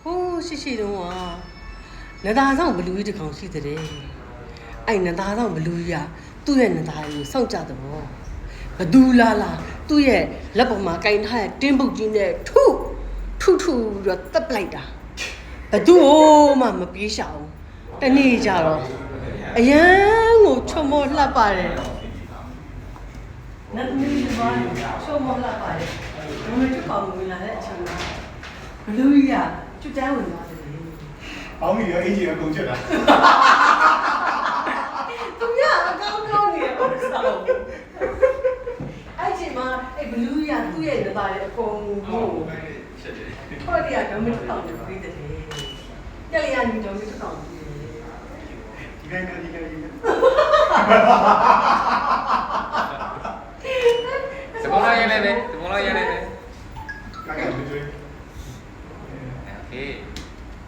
ဟိုးရှိတုန်းကနသားဆောင်ဘလူးကြီးတစ်ကောင်ရှိတဲ့အဲ့နသားဆောင်ဘလူးကြီးကသူ့ရဲ့နသားကြီးကိုစောင့်ကြတယ်ဗောဘဒူလာသူ့ရဲ့လက်ပေါ်မှာကင်ထားတဲ့တင်းပုတ်ကြီးနဲ့ထုတော့တက်ပလိုက်တာဘဒူမှမပြေးရှာဘူးတနေ့ကြတော့အရန်ကိုချုံမောလှပ်ပါတယ်နတ်မီးဘာချုံမောလှပ်ပါတယ်ဘယ်လိုချောင်းဝင်လာတဲ့အချိန်မှာဘလူးကြီးကကျွတ်တန်းဝင်သွားတယ်အောင်းမီရောအင်ဂျင်အကုန်ချက်တာသူများအကောင်းကောင်းနေတယ်ဘာလို့လဲအဲ့ချိန်မှာအဲ့ဘလူးရသူ့ရဲ့နသားရဲ့အကုန်ကိုဟောဒီကဒေါမစ်တောင်းပြီးတယ်ကြက်လျာညီဒေါမစ်တောင်းပြီးတယ်ဒီကနေ့စပုံးလိုက်ရနေတယ်စပုံးလိုက်ရနေတယ်ကဲကဲတွေ့โอเค